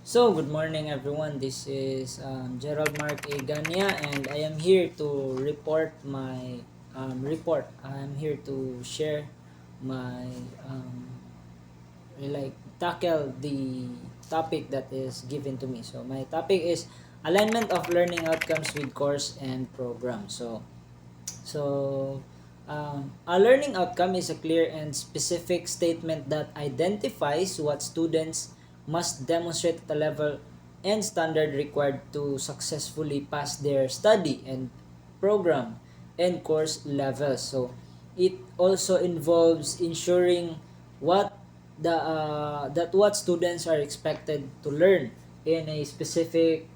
Good morning everyone. This is Jayrald Mark A. Gaña, and I am here to report my report. I am here to share my tackle the topic that is given to me. So my topic is alignment of learning outcomes with course and program. So a learning outcome is a clear and specific statement that identifies what students must demonstrate at the level and standard required to successfully pass their study and program and course levels. So it also involves ensuring what that what students are expected to learn in a specific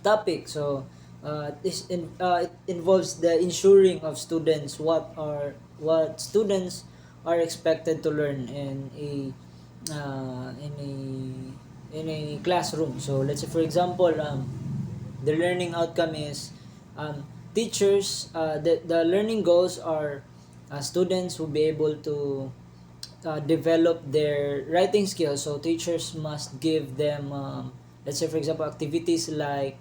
topic. It involves the ensuring of students what students are expected to learn in a uh, in a in a classroom. So let's say for example, the learning outcome is teachers. The learning goals are students will be able to develop their writing skills. So teachers must give them, let's say for example, activities like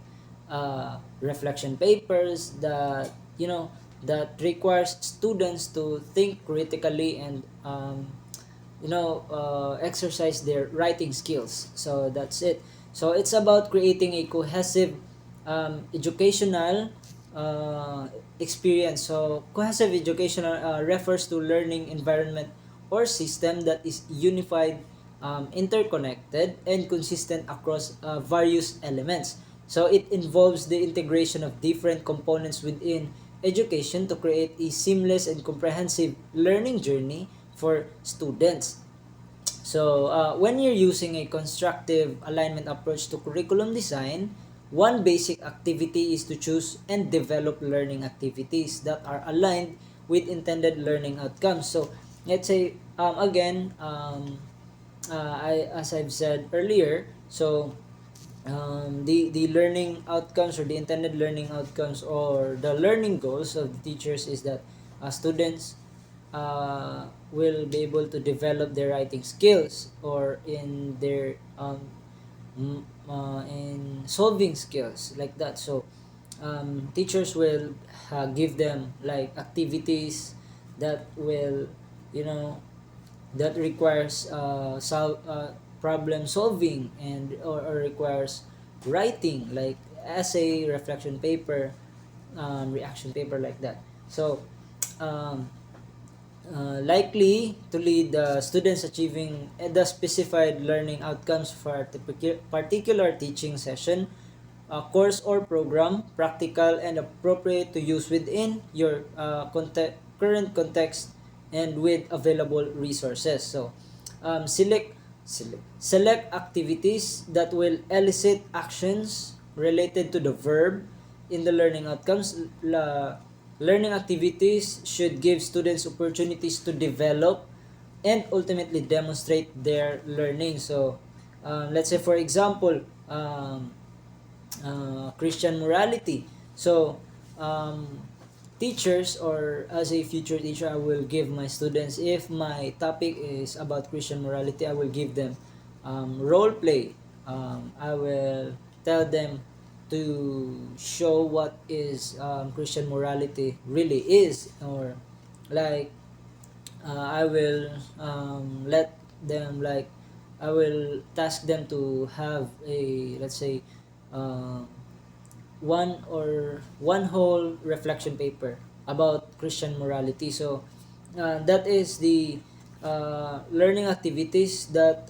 reflection papers that that requires students to think critically and exercise their writing skills. So that's it. So it's about creating a cohesive educational experience. So cohesive educational refers to learning environment or system that is unified, interconnected, and consistent across various elements. So it involves the integration of different components within education to create a seamless and comprehensive learning journey for students. When you're using a constructive alignment approach to curriculum design, one basic activity is to choose and develop learning activities that are aligned with intended learning outcomes. So, let's say, as I've said earlier, the learning outcomes or the intended learning outcomes or the learning goals of the teachers is that students will be able to develop their writing skills or in their in solving skills like that. Teachers will give them like activities that will you know that requires problem solving and or requires writing like essay, reflection paper, reaction paper like that. Um, Likely to lead the students achieving the specified learning outcomes for the particular teaching session, course or program, practical and appropriate to use within your current context and with available resources. Select activities that will elicit actions related to the verb in the learning outcomes. Learning activities should give students opportunities to develop and ultimately demonstrate their learning. Let's say for example, Christian morality. Teachers or as a future teacher, I will give my students, if my topic is about Christian morality, I will give them role play. I will tell them to show what is Christian morality really is, or like I will let them like I will task them to have a, let's say, um, one whole reflection paper about Christian morality. That is the learning activities that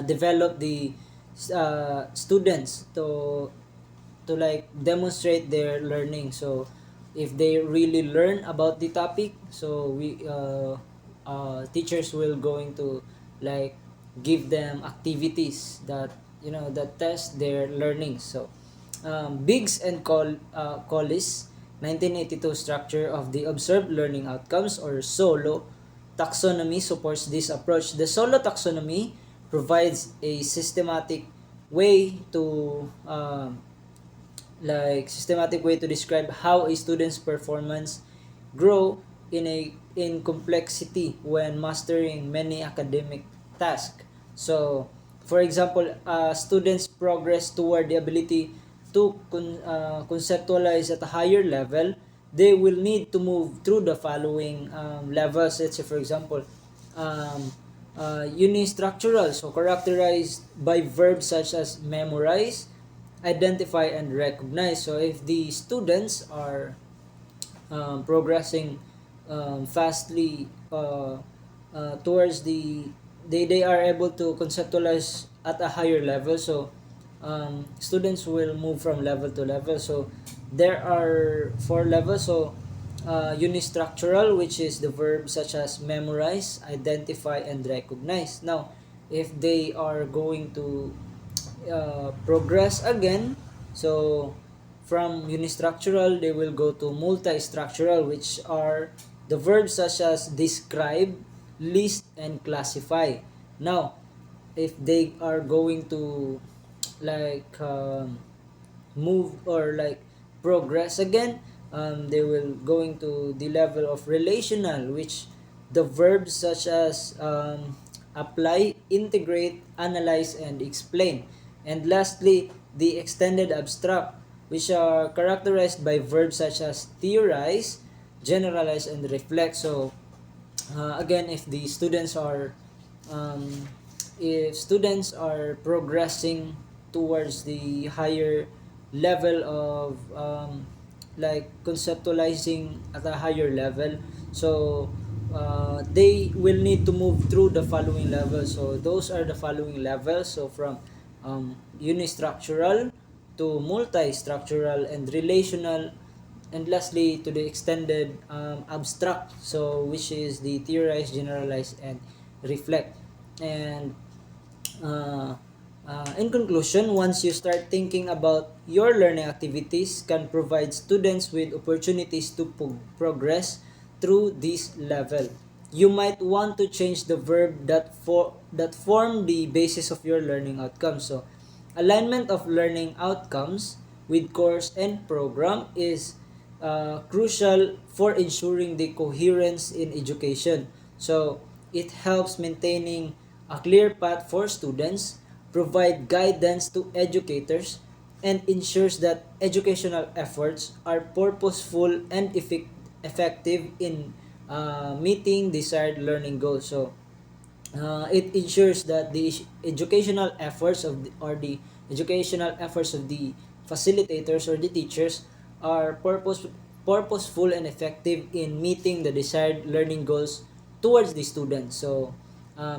develop the students to like demonstrate their learning. So if they really learn about the topic, so we teachers will going to like give them activities that that test their learning. Biggs and Collis 1982 structure of the observed learning outcomes, or solo taxonomy, supports this approach. The solo taxonomy provides a systematic way to describe how a student's performance grow in complexity when mastering many academic tasks. So, for example, students progress toward the ability to conceptualize at a higher level. They will need to move through the following levels. Let's say, for example, um, unistructural, so characterized by verbs such as memorize, identify, and recognize. So, if the students are progressing fastly towards they are able to conceptualize at a higher level. So students will move from level to level. So there are four levels. So unistructural, which is the verb such as memorize, identify, and recognize. Now if they are going to progress again. So from unistructural, they will go to multistructural, which are the verbs such as describe, list, and classify. Now, if they are going to like move or like progress again, they will going to the level of relational, which the verbs such as apply, integrate, analyze, and explain. And lastly, the extended abstract, which are characterized by verbs such as theorize, generalize, and reflect. So again, um, if students are progressing towards the higher level of like conceptualizing at a higher level, so they will need to move through the following levels. So those are the following levels. So from unistructural to multi-structural and relational, and lastly to the extended abstract, so which is the theorize, generalize, and reflect. And uh, in conclusion, once you start thinking about your learning activities can provide students with opportunities to progress through this level. You might want to change the verb that form the basis of your learning outcomes. So alignment of learning outcomes with course and program is crucial for ensuring the coherence in education. So it helps maintaining a clear path for students, provide guidance to educators, and ensures that educational efforts are purposeful and effective in meeting desired learning goals. So it ensures that the educational efforts of the educational efforts of the facilitators or the teachers are purposeful and effective in meeting the desired learning goals towards the students. So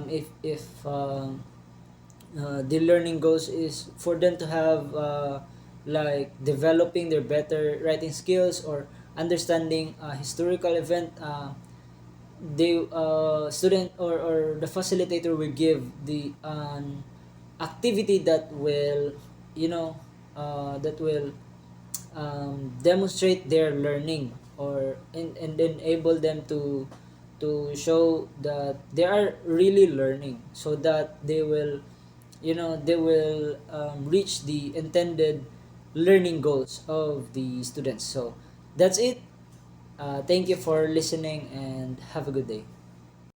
if the learning goals is for them to have like developing their better writing skills or understanding a historical event, the student or the facilitator will give the activity that will that will demonstrate their learning or and enable them to show that they are really learning, so that they will reach the intended learning goals of the students. So that's it. Thank you for listening and have a good day.